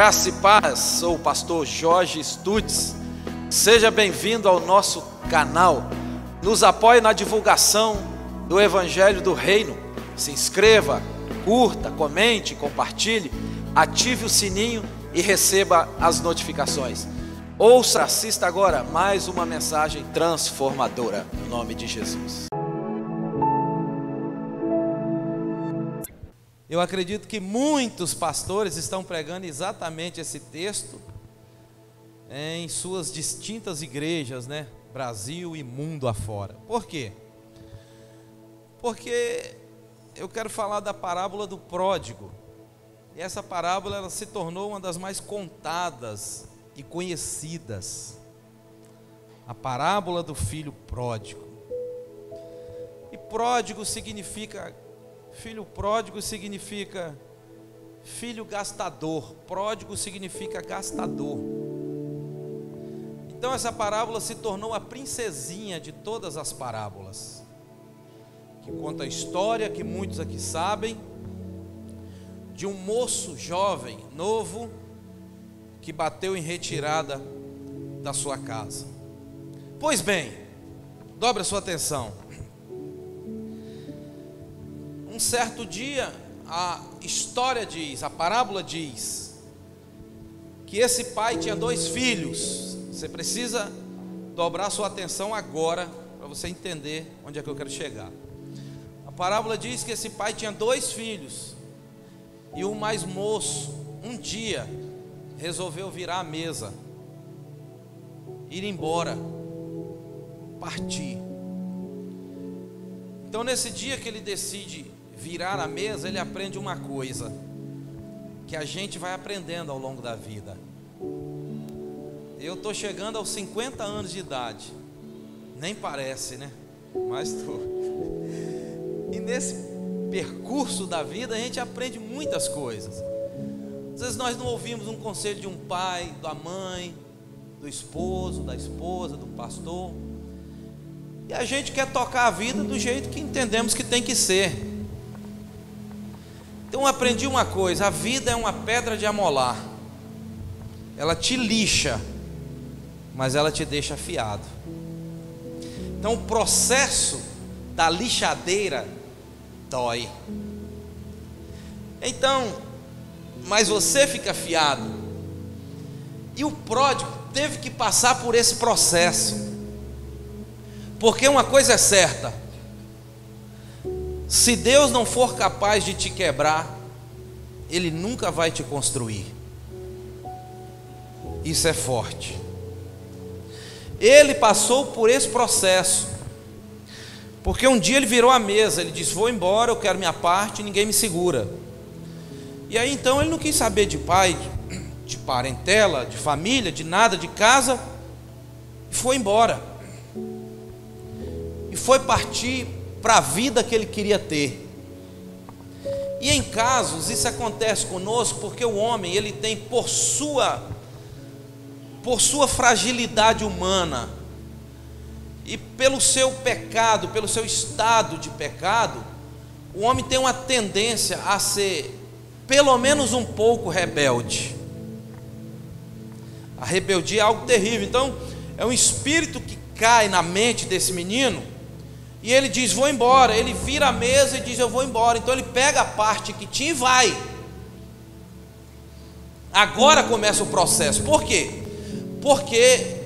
Graça e paz, sou o pastor Jorge Stutz. Seja bem-vindo ao nosso canal. Nos apoie na divulgação do Evangelho do Reino. Se inscreva, curta, comente, compartilhe, ative o sininho e receba as notificações. Ouça, assista agora mais uma mensagem transformadora, no nome de Jesus. Eu acredito que muitos pastores estão pregando exatamente esse texto em suas distintas igrejas, né? Brasil e mundo afora. Por quê? Porque eu quero falar da parábola do pródigo. E essa parábola ela se tornou uma das mais contadas e conhecidas. A parábola do filho pródigo. E pródigo significa... Filho pródigo significa filho gastador. Pródigo significa gastador. Então essa parábola se tornou a princesinha de todas as parábolas, que conta a história que muitos aqui sabem, de um moço jovem, novo, que bateu em retirada da sua casa. Pois bem, dobre a sua atenção. Um certo dia, a história diz, a parábola diz, que esse pai tinha 2 filhos. Você precisa dobrar sua atenção agora, para você entender onde é que eu quero chegar. A parábola diz que esse pai tinha 2 filhos, e o mais moço, um dia, resolveu virar a mesa, ir embora, partir. Então nesse dia que ele decide virar a mesa, ele aprende uma coisa que a gente vai aprendendo ao longo da vida. Eu estou chegando aos 50 anos de idade, nem parece, né? Mas estou. E nesse percurso da vida a gente aprende muitas coisas. Às vezes nós não ouvimos um conselho de um pai, da mãe, do esposo, da esposa, do pastor, e a gente quer tocar a vida do jeito que entendemos que tem que ser. Então eu aprendi uma coisa: a vida é uma pedra de amolar. Ela te lixa, mas ela te deixa afiado. Então o processo da lixadeira dói. Então, mas você fica afiado. E o pródigo teve que passar por esse processo. Porque uma coisa é certa: se Deus não for capaz de te quebrar, Ele nunca vai te construir. Isso é forte. Ele passou por esse processo, porque um dia ele virou a mesa, ele disse: vou embora, eu quero minha parte, ninguém me segura. E aí então ele não quis saber de pai, de parentela, de família, de nada, de casa, e foi embora. E foi partir para a vida que ele queria ter. E em casos isso acontece conosco porque o homem, ele tem por sua fragilidade humana e pelo seu pecado, pelo seu estado de pecado, o homem tem uma tendência a ser pelo menos um pouco rebelde. A rebeldia é algo terrível. Então é um espírito que cai na mente desse menino. E ele diz: vou embora. Ele vira a mesa e diz: eu vou embora. Então ele pega a parte que tinha e vai. Agora começa o processo. Por quê? Porque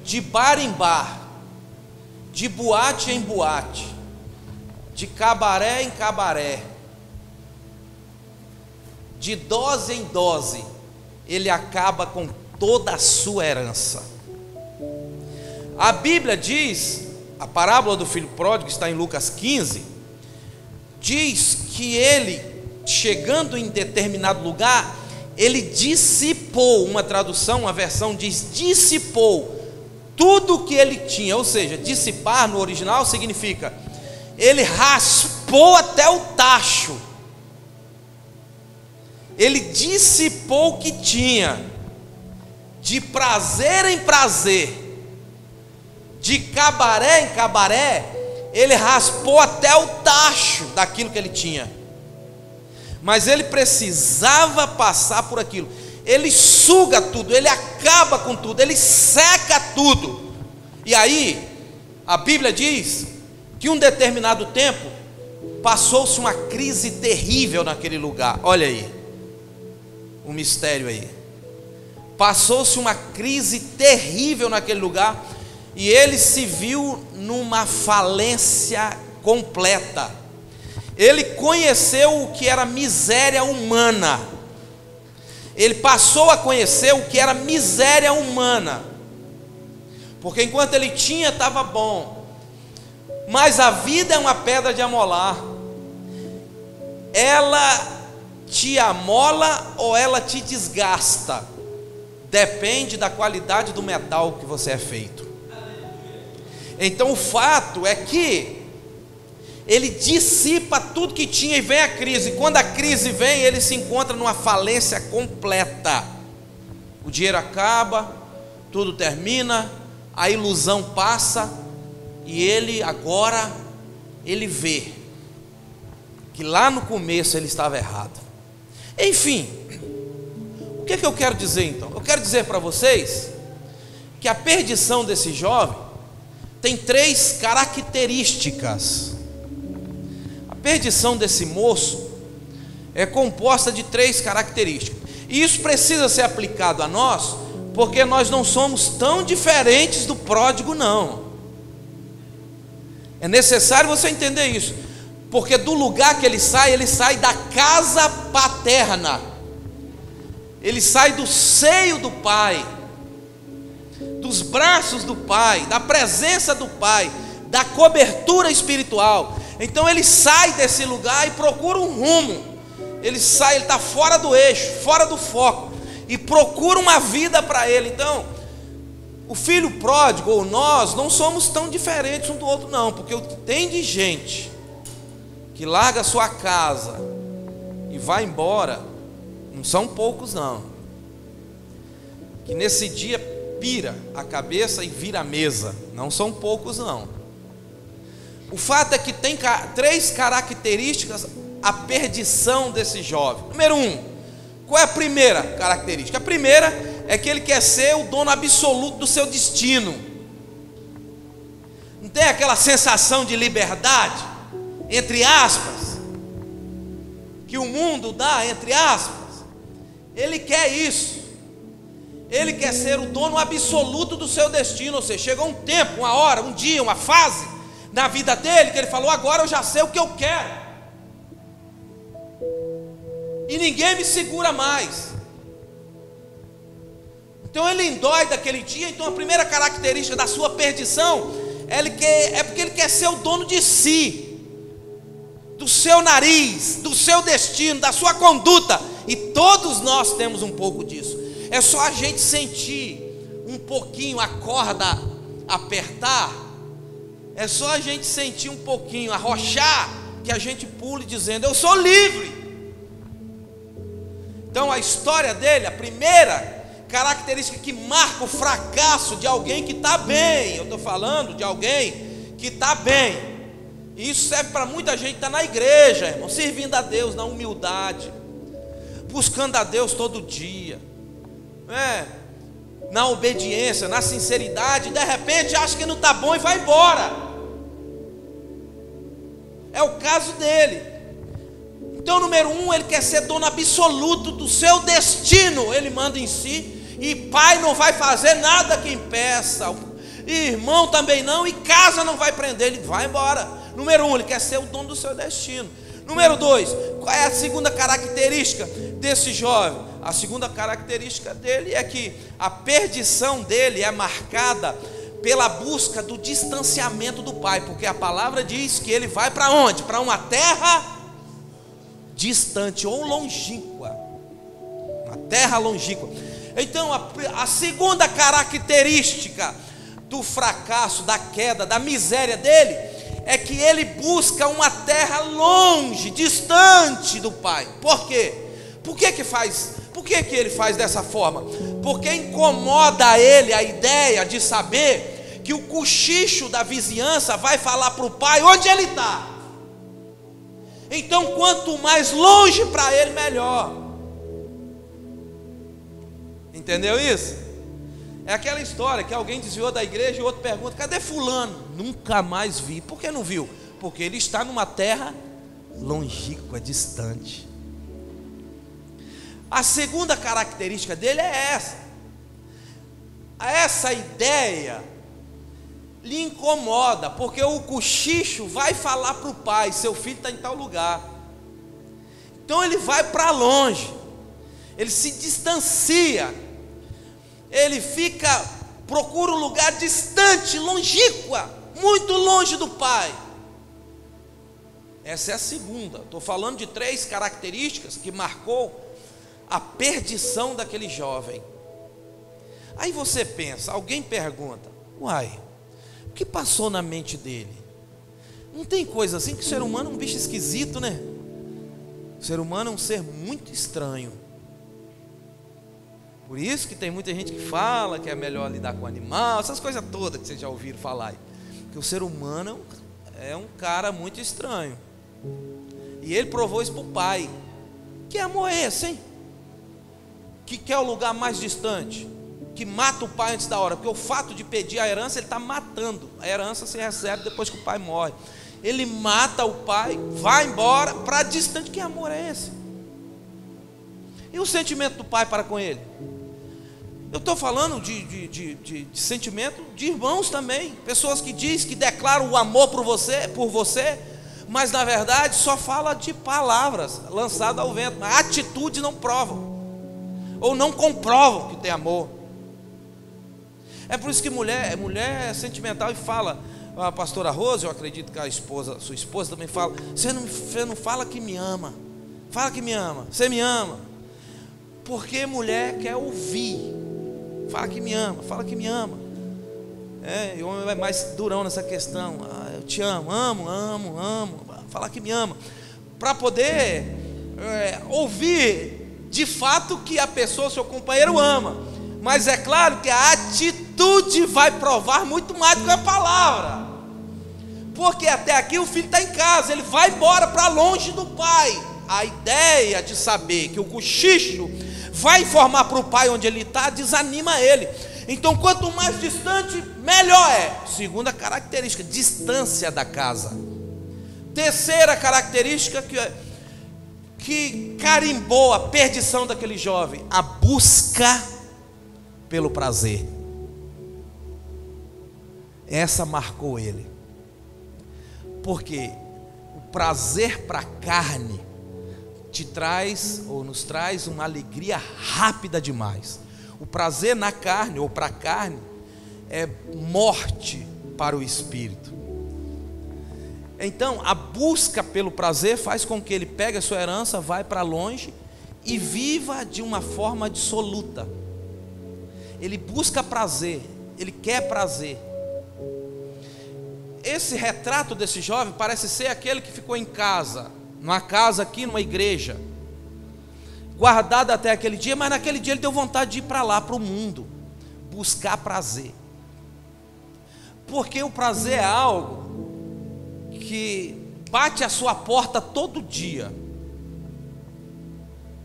de bar em bar, de boate em boate, de cabaré em cabaré, de dose em dose, ele acaba com toda a sua herança. A Bíblia diz, a parábola do filho pródigo está em Lucas 15, diz que ele, chegando em determinado lugar, ele dissipou, uma tradução, uma versão diz dissipou tudo o que ele tinha. Ou seja, dissipar no original significa ele raspou até o tacho. Ele dissipou o que tinha, de prazer em prazer, de cabaré em cabaré, ele raspou até o tacho daquilo que ele tinha. Mas ele precisava passar por aquilo. ele suga tudo, ele acaba com tudo, ele seca tudo. E aí, a Bíblia diz que um determinado tempo, passou-se uma crise terrível naquele lugar. Olha aí, o mistério aí. Passou-se uma crise terrível naquele lugar, e ele se viu numa falência completa. Ele conheceu o que era miséria humana. Ele passou a conhecer o que era miséria humana. Porque enquanto ele tinha, estava bom. Mas a vida é uma pedra de amolar. Ela te amola ou ela te desgasta. Depende da qualidade do metal que você é feito. Então o fato é que ele dissipa tudo que tinha e vem a crise. Quando a crise vem, ele se encontra numa falência completa. O dinheiro acaba, tudo termina, a ilusão passa, e ele agora, ele vê que lá no começo ele estava errado. Enfim, o que eu quero dizer então? Eu quero dizer para vocês que a perdição desse jovem tem 3 características. A perdição desse moço é composta de 3 características. E isso precisa ser aplicado a nós, porque nós não somos tão diferentes do pródigo, não. É necessário você entender isso, porque do lugar que ele sai da casa paterna, ele sai do seio do pai, dos braços do pai, da presença do pai, da cobertura espiritual. Então ele sai desse lugar e procura um rumo. Ele sai, ele está fora do eixo, fora do foco, e procura uma vida para ele. Então, o filho pródigo, ou nós, não somos tão diferentes um do outro, não, porque o que tem de gente que larga a sua casa e vai embora, não são poucos, não. Que nesse dia pira a cabeça e vira a mesa, não são poucos, não. O fato é que tem 3 características a perdição desse jovem. Número 1, qual é a primeira característica? A primeira é que ele quer ser o dono absoluto do seu destino. Não tem aquela sensação de liberdade, entre aspas, que o mundo dá, entre aspas? Ele quer isso. Ele quer ser o dono absoluto do seu destino. Ou seja, chegou um tempo, uma hora, um dia, uma fase na vida dele que ele falou: agora eu já sei o que eu quero, e ninguém me segura mais. Então ele endoida aquele dia. Então a primeira característica da sua perdição é porque ele quer ser o dono de si, do seu nariz, do seu destino, da sua conduta. E todos nós temos um pouco disso. É só a gente sentir um pouquinho a corda apertar, é só a gente sentir um pouquinho arrochar, que a gente pule dizendo: eu sou livre. Então a história dele, a primeira característica que marca o fracasso de alguém que está bem, eu estou falando de alguém que está bem, e isso serve para muita gente que está na igreja, irmão, servindo a Deus na humildade, buscando a Deus todo dia, na obediência, na sinceridade. De repente acha que não está bom e vai embora. É o caso dele. Então, número 1, ele quer ser dono absoluto do seu destino. Ele manda em si, e pai não vai fazer nada que impeça, e irmão também não, e casa não vai prender, ele vai embora. Número 1, ele quer ser o dono do seu destino. Número 2, qual é a segunda característica desse jovem? A segunda característica dele é que a perdição dele é marcada pela busca do distanciamento do pai, porque a palavra diz que ele vai para onde? Para uma terra distante ou longínqua, uma terra longínqua. Então a segunda característica do fracasso, da queda, da miséria dele, é que ele busca uma terra longe, distante do pai. Por quê? Por que que ele faz dessa forma? Porque incomoda ele a ideia de saber que o cochicho da vizinhança vai falar para o pai onde ele está. Então, quanto mais longe para ele, melhor. Entendeu isso? É aquela história que alguém desviou da igreja e o outro pergunta: cadê fulano? Nunca mais vi. Por que não viu? Porque ele está numa terra longínqua, distante. A segunda característica dele é essa. Essa ideia lhe incomoda, porque o cochicho vai falar para o pai: seu filho está em tal lugar. Então ele vai para longe, ele se distancia, ele procura um lugar distante, longínqua, muito longe do pai. Essa é a segunda. Estou falando de 3 características que marcou a perdição daquele jovem. Aí você pensa, alguém pergunta: uai, o que passou na mente dele? Não tem coisa assim, que o ser humano é um bicho esquisito, né? O ser humano é um ser muito estranho. Por isso que tem muita gente que fala que é melhor lidar com animal, essas coisas todas que vocês já ouviram falar. Que o ser humano é um cara muito estranho. E ele provou isso para o pai. Que amor é esse, hein? Que quer o lugar mais distante, que mata o pai antes da hora. Porque o fato de pedir a herança, ele está matando. A herança se recebe depois que o pai morre. Ele mata o pai, vai embora para distante. Que amor é esse? E o sentimento do pai para com ele? Eu estou falando de sentimento de irmãos também. Pessoas que dizem, que declaram o amor por você, mas na verdade só fala de palavras lançadas ao vento. Mas atitudes não provam, ou não comprovam que tem amor. É por isso que mulher é sentimental e fala. A pastora Rose, eu acredito que sua esposa também fala: você não fala que me ama. Fala que me ama. Você me ama. Porque mulher quer ouvir. Fala que me ama, fala que me ama. E o homem é mais durão nessa questão. Eu te amo, amo. Fala que me ama. Para poder ouvir de fato que a pessoa, seu companheiro, ama. Mas é claro que a atitude vai provar muito mais do que a palavra. Porque até aqui o filho está em casa, ele vai embora para longe do pai. A ideia de saber que o cochicho vai informar para o pai onde ele está, desanima ele. Então quanto mais distante, melhor é. Segunda característica, distância da casa. Terceira característica que carimbou a perdição daquele jovem: a busca pelo prazer. Essa marcou ele. Porque o prazer para a carne te traz, ou nos traz, uma alegria rápida demais. O prazer na carne, ou para a carne, é morte para o espírito. Então a busca pelo prazer faz com que ele pegue a sua herança, vai para longe e viva de uma forma dissoluta. Ele busca prazer, ele quer prazer. Esse retrato desse jovem parece ser aquele que ficou em casa, numa casa aqui, numa igreja, guardado até aquele dia, mas naquele dia ele deu vontade de ir para lá, para o mundo, buscar prazer. Porque o prazer é algo que bate a sua porta todo dia.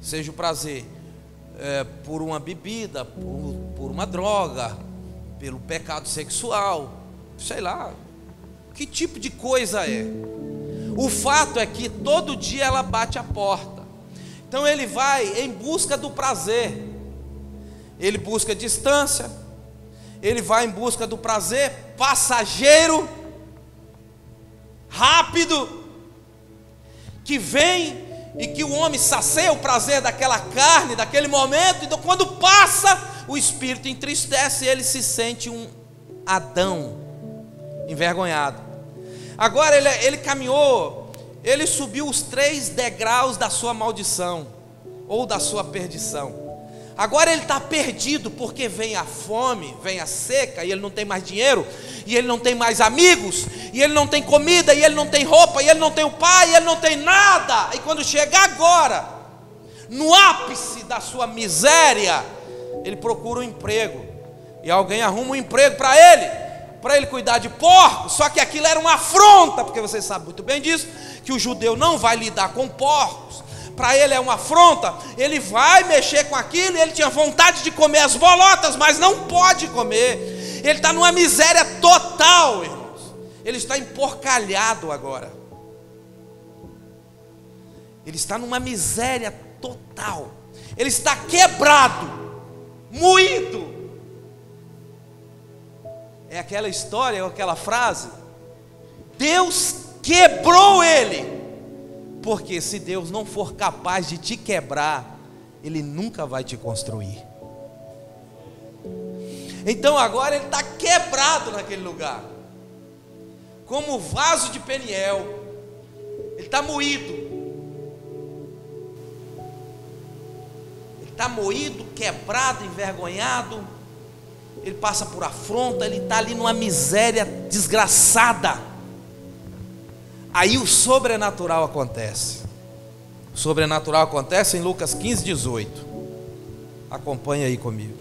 Seja o prazer por uma bebida, por uma droga, pelo pecado sexual, sei lá, que tipo de coisa é. O fato é que todo dia ela bate a porta. Então ele vai em busca do prazer. Ele busca distância. Ele vai em busca do prazer passageiro, rápido, que vem e que o homem sacia o prazer daquela carne, daquele momento. Então quando passa, o espírito entristece e ele se sente um Adão envergonhado. Agora ele caminhou, ele subiu os 3 degraus da sua maldição, ou da sua perdição. Agora ele está perdido, porque vem a fome, vem a seca, e ele não tem mais dinheiro, e ele não tem mais amigos, e ele não tem comida, e ele não tem roupa, e ele não tem o pai, e ele não tem nada. E quando chega agora, no ápice da sua miséria, ele procura um emprego, e alguém arruma um emprego para ele cuidar de porcos. Só que aquilo era uma afronta, porque você sabe muito bem disso, que o judeu não vai lidar com porcos. para ele é uma afronta, ele vai mexer com aquilo, e ele tinha vontade de comer as bolotas, mas não pode comer. Ele está numa miséria total, irmãos. Ele está emporcalhado agora. Ele está numa miséria total. Ele está quebrado, moído. É aquela história, aquela frase: Deus quebrou ele. Porque se Deus não for capaz de te quebrar, Ele nunca vai te construir. Então agora ele está quebrado naquele lugar, como o vaso de Peniel. Ele está moído. Ele está moído, quebrado, envergonhado. Ele passa por afronta, ele está ali numa miséria desgraçada. Aí o sobrenatural acontece. O sobrenatural acontece em Lucas 15, 18. Acompanha aí comigo.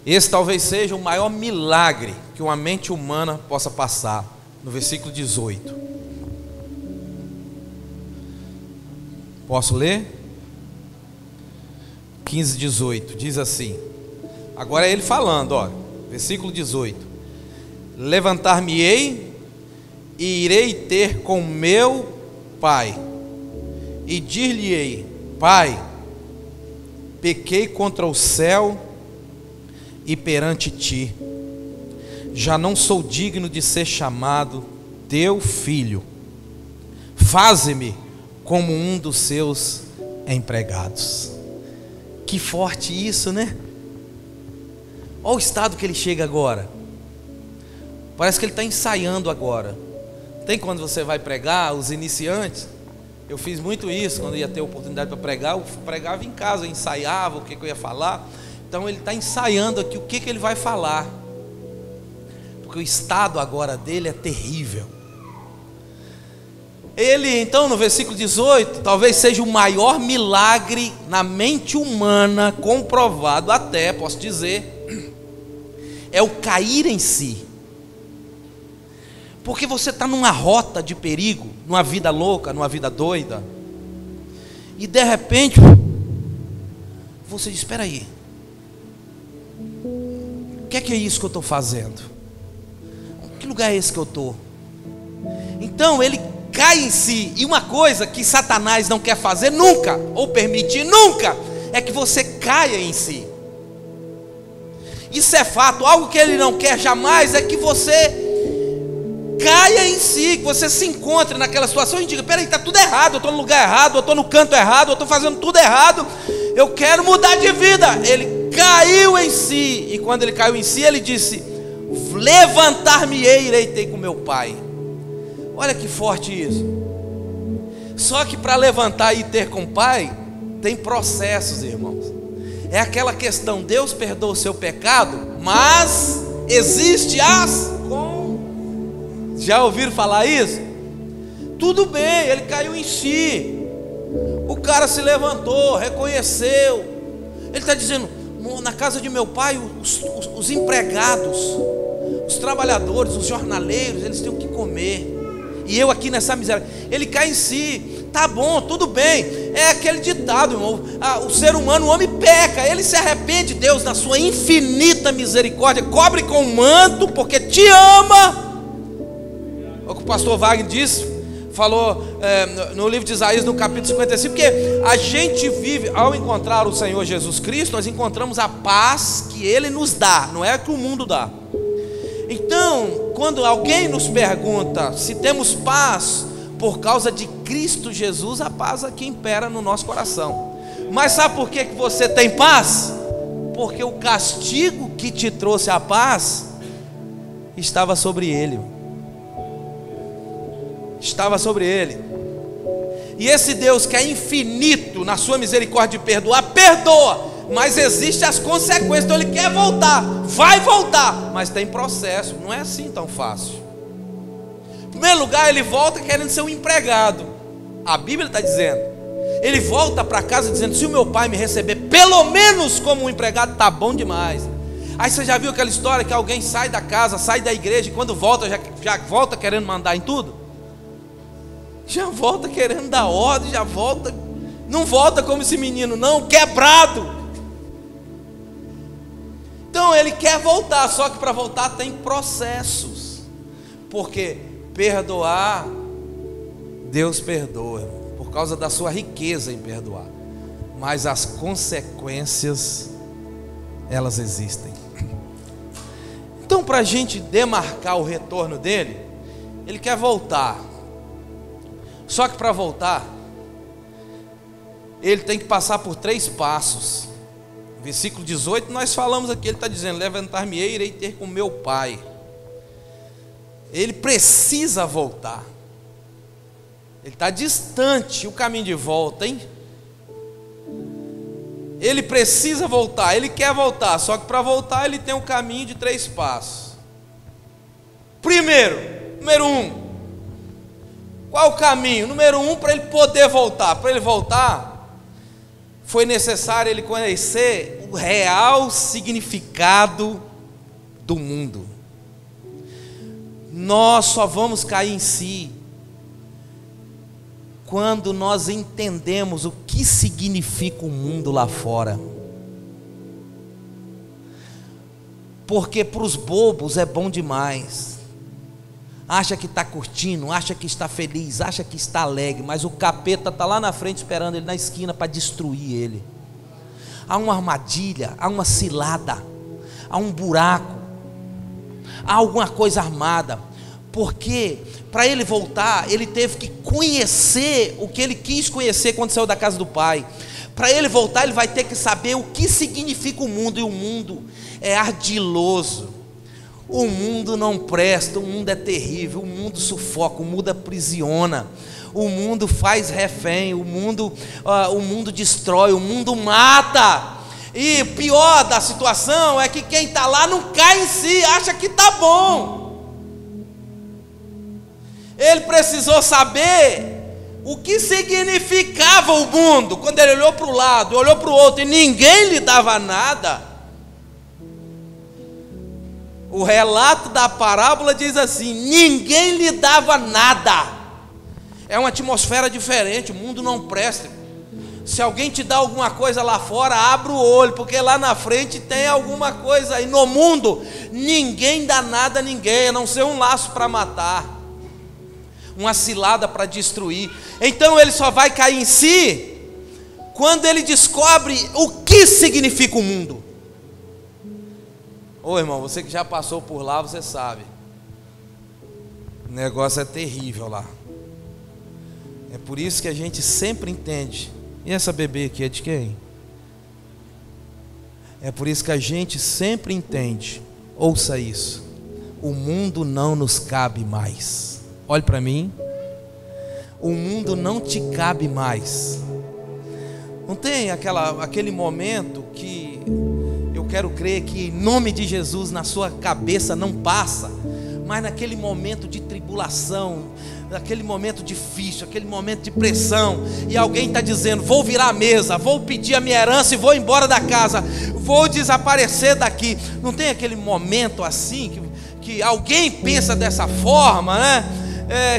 Esse talvez seja o maior milagre que uma mente humana possa passar. No versículo 18. Posso ler? 15, 18. Diz assim. Agora é ele falando, ó. Versículo 18. Levantar-me-ei e irei ter com meu pai, e dir-lhe-ei: Pai, pequei contra o céu e perante ti, já não sou digno de ser chamado teu filho. Faze-me como um dos seus empregados. Que forte isso, né? Olha o estado que ele chega agora. Parece que ele está ensaiando agora. Tem quando você vai pregar, os iniciantes. Eu fiz muito isso quando ia ter oportunidade para pregar. Eu pregava em casa, eu ensaiava o que eu ia falar. Então ele está ensaiando aqui o que ele vai falar, porque o estado agora dele é terrível. Ele então, no versículo 18, talvez seja o maior milagre na mente humana, comprovado até, posso dizer, é o cair em si. Porque você está numa rota de perigo, numa vida louca, numa vida doida, e de repente você diz: espera aí, o que é isso que eu estou fazendo? Que lugar é esse que eu estou? Então ele cai em si. E uma coisa que Satanás não quer fazer nunca, ou permitir nunca, é que você caia em si. Isso é fato. Algo que ele não quer jamais é que você caia em si, que você se encontre naquela situação e diga: peraí, está tudo errado, eu estou no lugar errado, eu estou no canto errado, eu estou fazendo tudo errado, eu quero mudar de vida. Ele caiu em si, e quando ele caiu em si, ele disse: levantar-me-ei, irei ter com meu pai. Olha que forte isso. Só que para levantar e ter com o pai, tem processos, irmãos. É aquela questão: Deus perdoa o seu pecado, mas existe já ouviram falar isso? Tudo bem, ele caiu em si, o cara se levantou, reconheceu. Ele está dizendo: na casa de meu pai, os empregados, os trabalhadores, os jornaleiros, eles têm o que comer, e eu aqui nessa miséria. Ele cai em si. Tá bom, tudo bem. É aquele ditado, irmão: o ser humano, o homem peca, ele se arrepende. Deus, na sua infinita misericórdia, cobre com um manto, porque te ama. O que o pastor Wagner falou no livro de Isaías, no capítulo 55, porque a gente vive, ao encontrar o Senhor Jesus Cristo, nós encontramos a paz que Ele nos dá, não é a que o mundo dá. Então, quando alguém nos pergunta se temos paz por causa de Cristo Jesus, a paz aqui impera no nosso coração. Mas sabe por que você tem paz? Porque o castigo que te trouxe a paz estava sobre Ele. Estava sobre Ele. E esse Deus que é infinito na sua misericórdia de perdoar, perdoa, mas existem as consequências. Então Ele quer voltar, vai voltar, mas tem processo, não é assim tão fácil. Em primeiro lugar, ele volta querendo ser um empregado. A Bíblia está dizendo, ele volta para casa dizendo: se o meu pai me receber pelo menos como um empregado, está bom demais. Aí você já viu aquela história que alguém sai da casa, sai da igreja, e quando volta, já volta querendo mandar em tudo? Já volta querendo dar ordem, já volta, não volta como esse menino não, quebrado. Então ele quer voltar, só que para voltar tem processos, porque perdoar, Deus perdoa, por causa da sua riqueza em perdoar, mas as consequências, elas existem. Então, para a gente demarcar o retorno dele, ele quer voltar. Só que para voltar, ele tem que passar por 3 passos. Versículo 18, nós falamos aqui, ele está dizendo: levantar-me-ei e irei ter com meu pai. Ele precisa voltar. Ele está distante, o caminho de volta, hein? Ele precisa voltar, ele quer voltar, só que para voltar ele tem um caminho de 3 passos. Primeiro, número 1, qual o caminho? Número 1, para ele poder voltar. Para ele voltar, foi necessário ele conhecer o real significado do mundo. Nós só vamos cair em si quando nós entendemos o que significa o mundo lá fora. Porque para os bobos é bom demais. Acha que está curtindo, acha que está feliz, acha que está alegre, mas o capeta está lá na frente esperando ele na esquina para destruir ele. Há uma armadilha, há uma cilada, há um buraco, há alguma coisa armada. Porque para ele voltar, ele teve que conhecer o que ele quis conhecer quando saiu da casa do pai. Para ele voltar, ele vai ter que saber o que significa o mundo. E o mundo é ardiloso, o mundo não presta, o mundo é terrível, o mundo sufoca, o mundo aprisiona, o mundo faz refém, o mundo destrói, o mundo mata. E pior da situação é que quem está lá não cai em si, acha que está bom. Ele precisou saber o que significava o mundo. Quando ele olhou para o lado, olhou para o outro e ninguém lhe dava nada. O relato da parábola diz assim: ninguém lhe dava nada. É uma atmosfera diferente, o mundo não presta. Se alguém te dá alguma coisa lá fora, abra o olho, porque lá na frente tem alguma coisa. E no mundo, ninguém dá nada a ninguém, a não ser um laço para matar, uma cilada para destruir. Então ele só vai cair em si quando ele descobre o que significa o mundo. Ô irmão, você que já passou por lá, você sabe, o negócio é terrível lá. É por isso que a gente sempre entende. E essa bebê aqui é de quem? É por isso que a gente sempre entende. Ouça isso: o mundo não nos cabe mais. Olhe para mim, o mundo não te cabe mais. Não tem aquele momento que eu quero crer que em nome de Jesus na sua cabeça não passa, mas naquele momento de tribulação, naquele momento difícil, aquele momento de pressão, e alguém está dizendo: vou virar a mesa, vou pedir a minha herança e vou embora da casa, vou desaparecer daqui. Não tem aquele momento assim que alguém pensa dessa forma, né?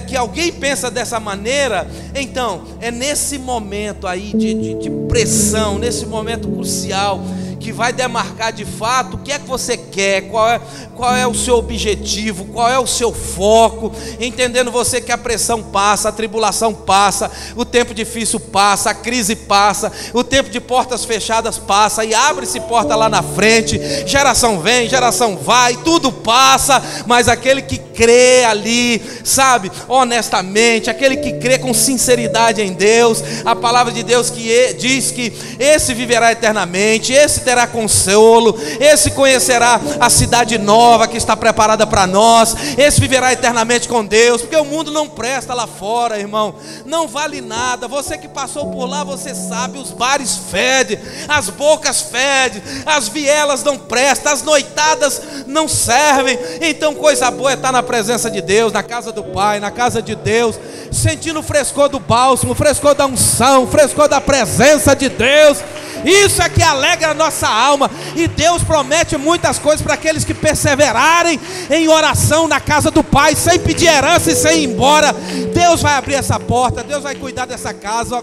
Que alguém pensa dessa maneira. Então é nesse momento aí de pressão, nesse momento crucial, que vai demarcar de fato o que é que você quer, qual é o seu objetivo, qual é o seu foco, entendendo você que a pressão passa, a tribulação passa, o tempo difícil passa, a crise passa, o tempo de portas fechadas passa, e abre-se porta lá na frente, geração vem, geração vai, tudo passa, mas aquele que crê ali, sabe, honestamente, aquele que crê com sinceridade em Deus, a palavra de Deus que diz que esse viverá eternamente, esse terá consolo, esse conhecerá a cidade nova que está preparada para nós, esse viverá eternamente com Deus, porque o mundo não presta lá fora, irmão, não vale nada. Você que passou por lá, você sabe, os bares fedem, as bocas fedem, as vielas não prestam, as noitadas não servem. Então coisa boa é estar na presença de Deus, na casa do Pai, na casa de Deus, sentindo o frescor do bálsamo, o frescor da unção, o frescor da presença de Deus. Isso é que alegra a nossa alma. E Deus promete muitas coisas para aqueles que perseverarem em oração na casa do Pai, sem pedir herança e sem ir embora. Deus vai abrir essa porta, Deus vai cuidar dessa causa,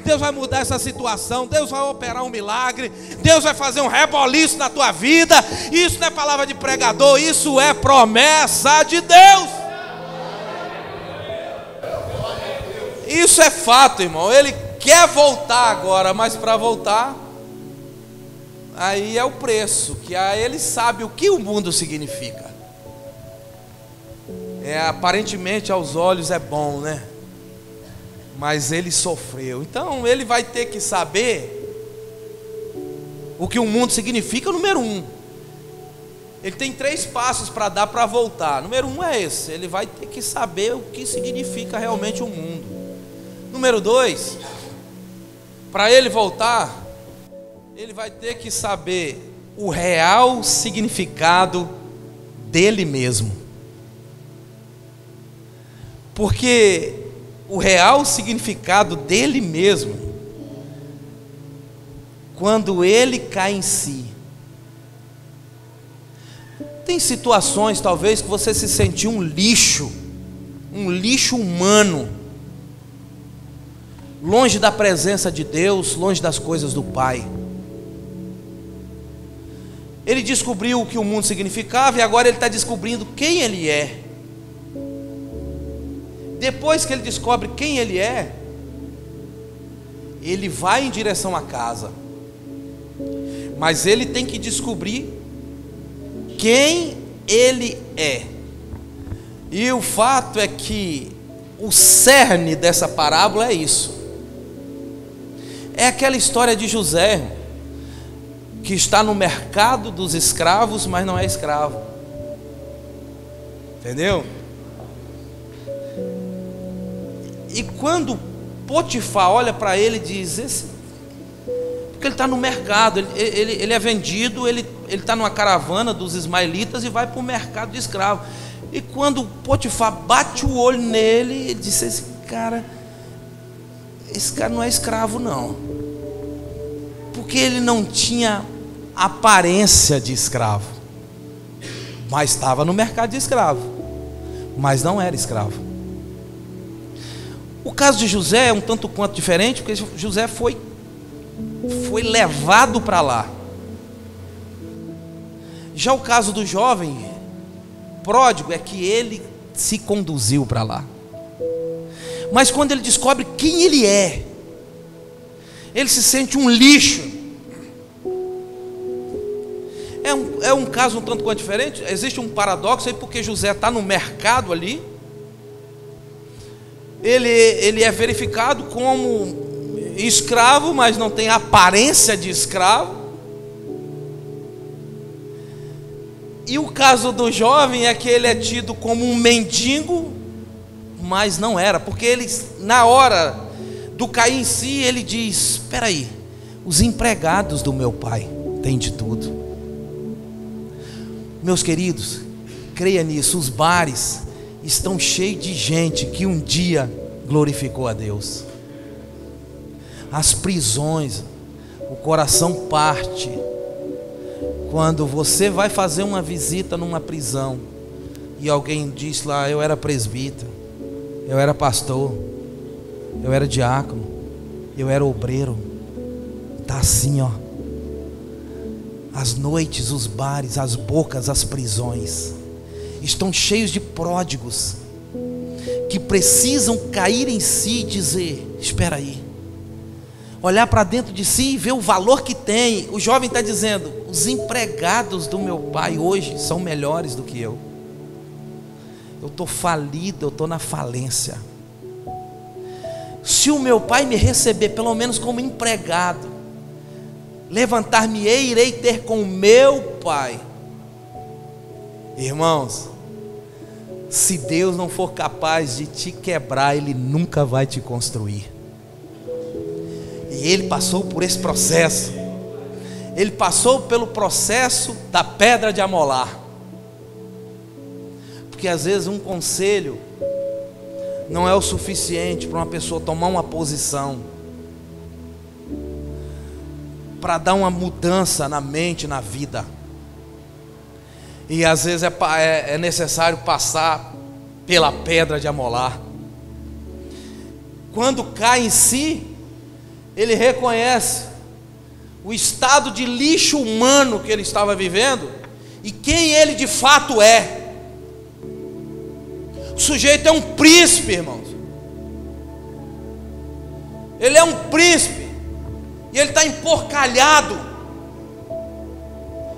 Deus vai mudar essa situação, Deus vai operar um milagre, Deus vai fazer um reboliço na tua vida. Isso não é palavra de pregador, isso é promessa de Deus. Isso é fato, irmão. Ele quer voltar agora, mas para voltar, aí é o preço, que aí ele sabe o que o mundo significa. Aparentemente aos olhos é bom, né? Mas ele sofreu. Então ele vai ter que saber o que o mundo significa. Número 1, ele tem 3 passos para dar para voltar. Número 1 é esse: ele vai ter que saber o que significa realmente o mundo. Número 2, para ele voltar, ele vai ter que saber o real significado dele mesmo. Porque o real significado dele mesmo, quando ele cai em si. Tem situações talvez que você se sentiu um lixo humano, longe da presença de Deus, longe das coisas do Pai. Ele descobriu o que o mundo significava e agora ele está descobrindo quem ele é. Depois que ele descobre quem ele é, ele vai em direção à casa. Mas ele tem que descobrir quem ele é. E o fato é que o cerne dessa parábola é isso. É aquela história de José, que está no mercado dos escravos, mas não é escravo. Entendeu? E quando Potifar olha para ele e diz, porque ele está no mercado, ele é vendido, ele está numa caravana dos ismaelitas e vai para o mercado de escravo. E quando Potifar bate o olho nele, ele disse, esse cara não é escravo não, porque ele não tinha aparência de escravo, mas estava no mercado de escravo, mas não era escravo. O caso de José é um tanto quanto diferente, porque José foi levado para lá. Já o caso do jovem pródigo é que ele se conduziu para lá. Mas quando ele descobre quem ele é, ele se sente um lixo. É um caso um tanto quanto diferente. Existe um paradoxo aí, porque José está no mercado ali. Ele é verificado como escravo, mas não tem aparência de escravo. E o caso do jovem é que ele é tido como um mendigo, mas não era, porque ele, na hora do cair em si, ele diz, espera aí, os empregados do meu pai têm de tudo. Meus queridos, creia nisso, os bares estão cheios de gente que um dia glorificou a Deus. As prisões, o coração parte quando você vai fazer uma visita numa prisão e alguém diz lá, eu era presbítero, eu era pastor, eu era diácono, eu era obreiro. Está assim, ó. As noites, os bares, as bocas, as prisões estão cheios de pródigos que precisam cair em si e dizer, espera aí, olhar para dentro de si e ver o valor que tem. O jovem está dizendo, os empregados do meu pai hoje são melhores do que eu estou falido, eu estou na falência. Se o meu pai me receber pelo menos como empregado, levantar-me-ei e irei ter com o meu pai. Irmãos, se Deus não for capaz de te quebrar, Ele nunca vai te construir. E ele passou por esse processo. Ele passou pelo processo da pedra de amolar. Porque às vezes um conselho não é o suficiente para uma pessoa tomar uma posição. para dar uma mudança na mente, na vida. E às vezes é necessário passar pela pedra de amolar. Quando cai em si, ele reconhece o estado de lixo humano que ele estava vivendo e quem ele de fato é. O sujeito é um príncipe, irmãos. Ele é um príncipe e ele está emporcalhado,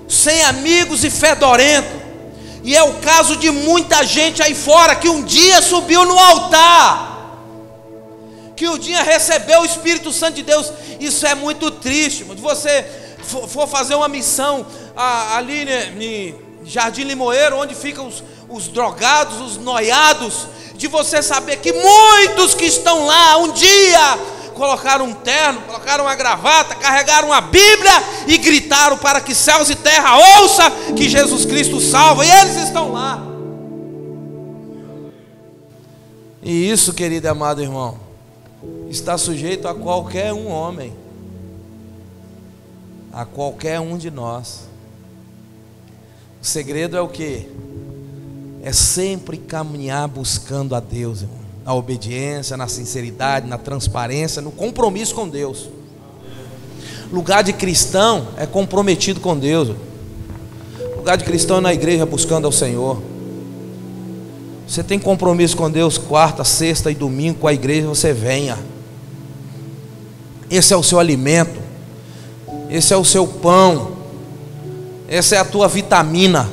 sem amigos e fedorento. E é o caso de muita gente aí fora que um dia subiu no altar, que um dia recebeu o Espírito Santo de Deus. Isso é muito triste. Se você for fazer uma missão ali em Jardim Limoeiro, onde ficam os drogados, os noiados, de você saber que muitos que estão lá um dia colocaram um terno, colocaram uma gravata, carregaram uma Bíblia e gritaram para que céus e terra ouça que Jesus Cristo salva, e eles estão lá. E isso, querido e amado irmão, está sujeito a qualquer um homem, a qualquer um de nós. O segredo é o quê? É sempre caminhar buscando a Deus, irmão. Na obediência, na sinceridade, na transparência, no compromisso com Deus. Lugar de cristão é comprometido com Deus. Lugar de cristão é na igreja buscando ao Senhor. Você tem compromisso com Deus quarta, sexta e domingo com a igreja, você venha. Esse é o seu alimento, esse é o seu pão, essa é a tua vitamina.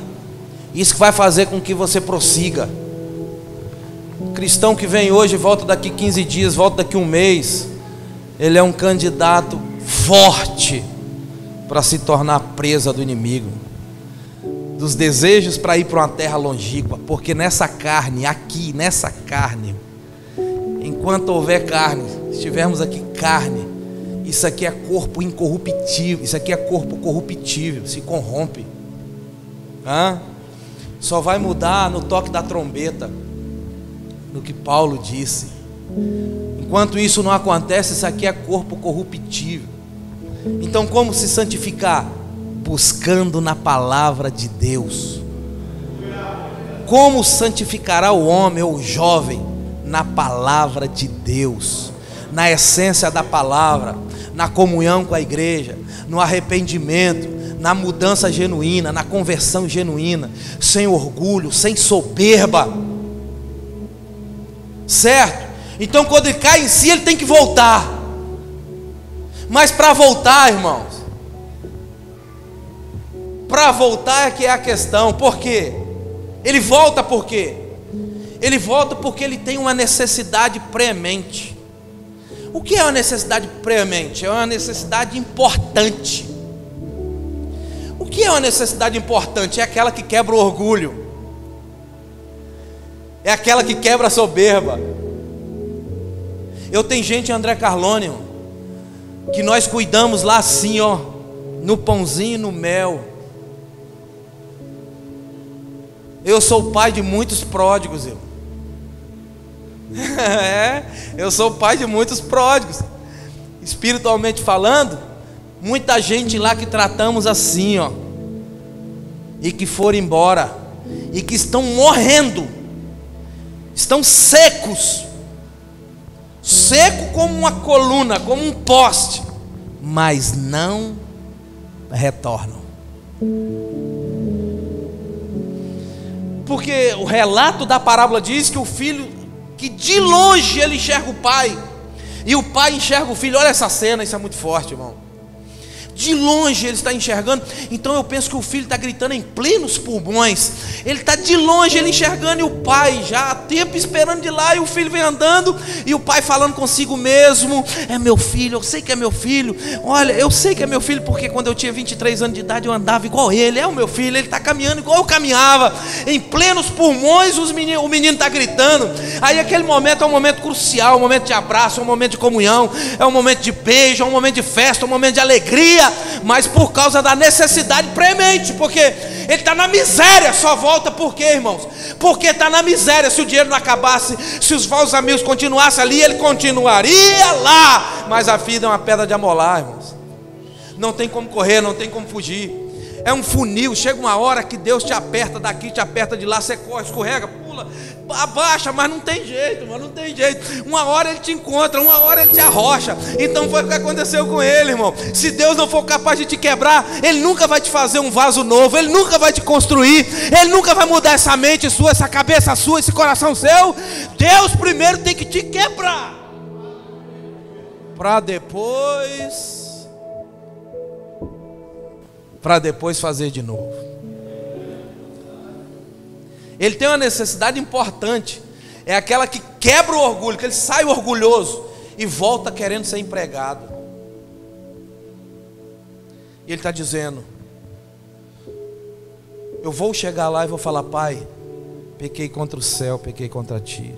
Isso que vai fazer com que você prossiga. O cristão que vem hoje, volta daqui 15 dias, volta daqui um mês, ele é um candidato forte para se tornar presa do inimigo, dos desejos para ir para uma terra longínqua. Porque nessa carne, aqui nessa carne, enquanto houver carne, estivermos aqui carne, isso aqui é corpo incorruptível, isso aqui é corpo corruptível, se corrompe. Só vai mudar no toque da trombeta, no que Paulo disse. Enquanto isso não acontece, isso aqui é corpo corruptível. Então como se santificar? Buscando na palavra de Deus. Como santificará o homem ou o jovem? Na palavra de Deus, na essência da palavra, na comunhão com a igreja, no arrependimento, na mudança genuína, na conversão genuína, sem orgulho, sem soberba. Certo? Então quando ele cai em si, ele tem que voltar. Mas para voltar, irmãos, para voltar é que é a questão. Por quê? Ele volta por quê? Ele volta porque ele tem uma necessidade premente. O que é uma necessidade premente? É uma necessidade importante. O que é uma necessidade importante? É aquela que quebra o orgulho, é aquela que quebra a soberba. Eu tenho gente em André Carlone, que nós cuidamos lá assim, ó, no pãozinho e no mel. Eu sou pai de muitos pródigos, eu sou pai de muitos pródigos. Espiritualmente falando, muita gente lá que tratamos assim, ó, e que foram embora, e que estão morrendo, estão secos, seco como uma coluna, como um poste, mas não retornam. Porque o relato da parábola diz que o filho, que de longe ele enxerga o pai, e o pai enxerga o filho. Olha essa cena, isso é muito forte, irmão. De longe ele está enxergando. Então eu penso que o filho está gritando em plenos pulmões. Ele está de longe, ele enxergando, e o pai já há tempo esperando de lá. E o filho vem andando, e o pai falando consigo mesmo: é meu filho, eu sei que é meu filho. Olha, eu sei que é meu filho, porque quando eu tinha 23 anos de idade eu andava igual ele. É o meu filho, ele está caminhando igual eu caminhava. Em plenos pulmões o menino está gritando. Aí aquele momento é um momento crucial, um momento de abraço, um momento de comunhão, é um momento de beijo, é um momento de festa, um momento de alegria. Mas por causa da necessidade premente, porque ele está na miséria. Só volta por quê, irmãos? Porque está na miséria. Se o dinheiro não acabasse, se os falsos amigos continuassem ali, ele continuaria lá. Mas a vida é uma pedra de amolar, irmãos. não tem como correr, não tem como fugir. É um funil, chega uma hora que Deus te aperta daqui, te aperta de lá, você corre, escorrega, pula, abaixa, mas não tem jeito, mano, não tem jeito. Uma hora ele te encontra, uma hora ele te arrocha. Então foi o que aconteceu com ele, irmão. Se Deus não for capaz de te quebrar, Ele nunca vai te fazer um vaso novo, Ele nunca vai te construir, Ele nunca vai mudar essa mente sua, essa cabeça sua, esse coração seu. Deus primeiro tem que te quebrar, para depois fazer de novo. Ele tem uma necessidade importante, é aquela que quebra o orgulho, que ele sai orgulhoso e volta querendo ser empregado. E ele está dizendo: eu vou chegar lá e vou falar: Pai, pequei contra o céu, pequei contra ti,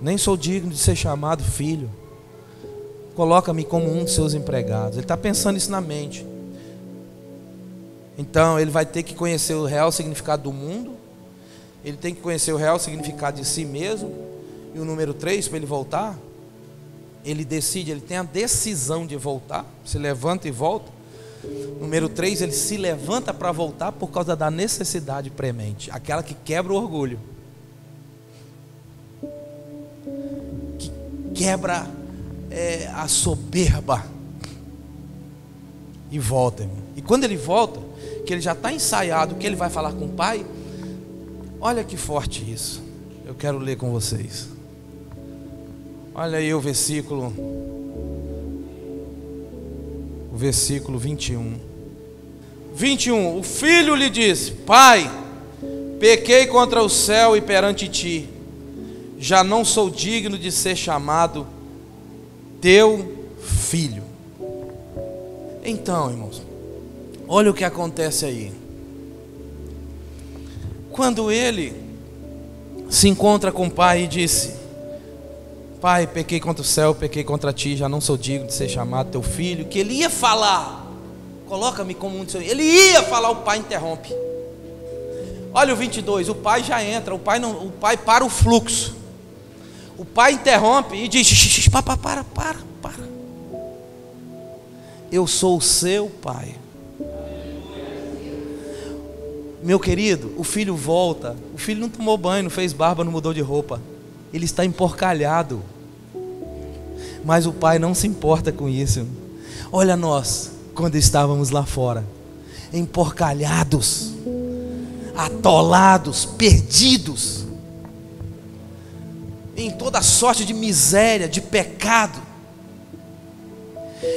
nem sou digno de ser chamado filho, coloca-me como um dos seus empregados. Ele está pensando isso na mente. Então ele vai ter que conhecer o real significado do mundo, ele tem que conhecer o real significado de si mesmo. E o número 3, para ele voltar, ele decide, ele tem a decisão de voltar, se levanta e volta. Número 3, ele se levanta para voltar por causa da necessidade premente, aquela que quebra o orgulho, que quebra a soberba, e volta, irmão. E quando ele volta, que ele já está ensaiado, que ele vai falar com o pai, olha que forte isso. Eu quero ler com vocês. Olha aí o versículo 21. 21, o filho lhe disse: Pai, pequei contra o céu e perante ti, já não sou digno de ser chamado teu filho. Então, irmãos, olha o que acontece aí. Quando ele se encontra com o pai e disse: Pai, pequei contra o céu, pequei contra ti, já não sou digno de ser chamado teu filho. Que ele ia falar: coloca-me como um de seus. Ele ia falar, o pai interrompe. Olha o 22, o pai já entra, o pai para o fluxo. O pai interrompe e diz: para. Eu sou o seu pai. Meu querido, o filho volta. O filho não tomou banho, não fez barba, não mudou de roupa. Ele está emporcalhado. Mas o pai não se importa com isso. Olha nós, quando estávamos lá fora, emporcalhados, atolados, perdidos, em toda sorte de miséria, de pecado.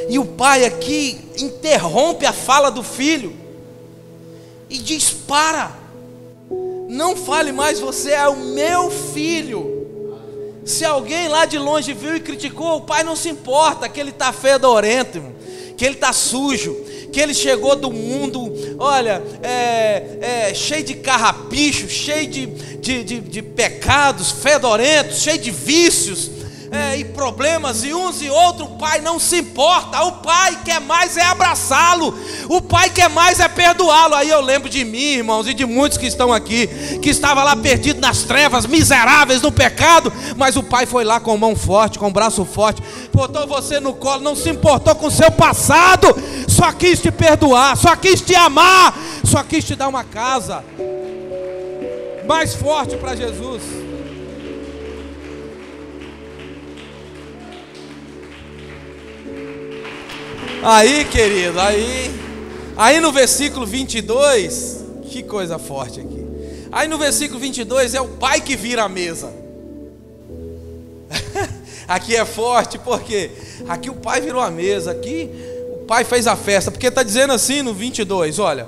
E o pai aqui interrompe a fala do filho e diz: para, não fale mais, você é o meu filho. Se alguém lá de longe viu e criticou, o pai não se importa que ele está fedorento, que ele está sujo, que ele chegou do mundo, olha, cheio de carrapicho, cheio de pecados, fedorentos, cheio de vícios, e problemas, e uns e outros. O pai não se importa. O pai quer mais é abraçá-lo, o pai quer mais é perdoá-lo. Aí eu lembro de mim, irmãos, e de muitos que estão aqui, que estava lá perdido nas trevas, miseráveis no pecado, mas o pai foi lá com mão forte, com braço forte, botou você no colo, não se importou com o seu passado, só quis te perdoar, só quis te amar, só quis te dar uma casa mais forte para Jesus. Aí, querido, aí no versículo 22, que coisa forte aqui. Aí no versículo 22 é o pai que vira a mesa. Aqui é forte, porque aqui o pai virou a mesa, aqui o pai fez a festa, porque está dizendo assim no 22, olha,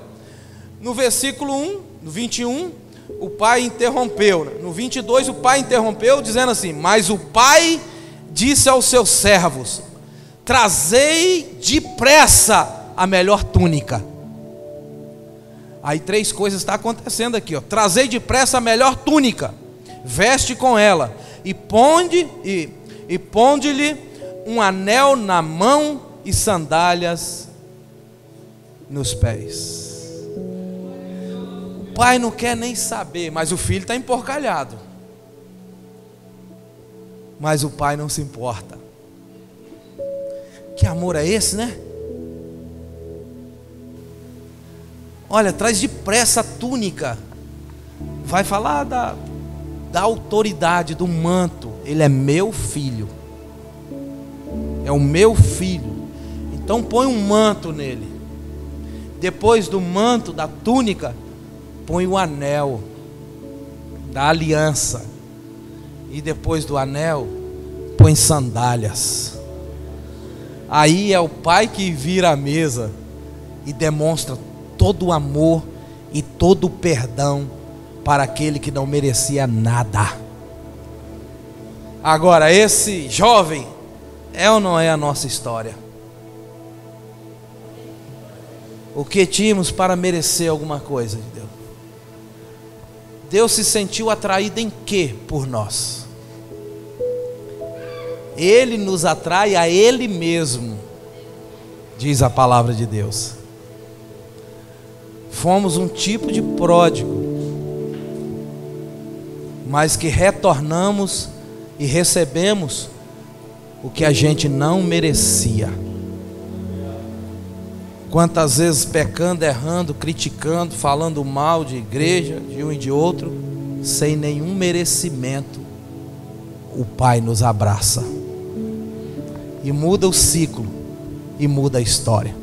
no versículo 1, no 21, o pai interrompeu, no 22 o pai interrompeu dizendo assim: mas o pai disse aos seus servos: trazei depressa a melhor túnica. Aí 3 coisas estão acontecendo aqui, ó. Trazei depressa a melhor túnica, veste com ela, e ponde-lhe um anel na mão e sandálias nos pés. O pai não quer nem saber, mas o filho está emporcalhado. Mas o pai não se importa. Que amor é esse, né? Olha, traz depressa a túnica. Vai falar da autoridade, do manto. Ele é meu filho. É o meu filho. Então põe um manto nele. Depois do manto, da túnica, põe o anel da aliança. E depois do anel, põe sandálias. Aí é o pai que vira a mesa e demonstra todo o amor e todo o perdão para aquele que não merecia nada. Agora, esse jovem é ou não é a nossa história? O que tínhamos para merecer alguma coisa de Deus? Deus se sentiu atraído em quê por nós? Ele nos atrai a Ele mesmo, diz a palavra de Deus. Fomos um tipo de pródigo, mas que retornamos e recebemos o que a gente não merecia. Quantas vezes pecando, errando, criticando, falando mal de igreja, de um e de outro, sem nenhum merecimento, o Pai nos abraça e muda o ciclo e muda a história.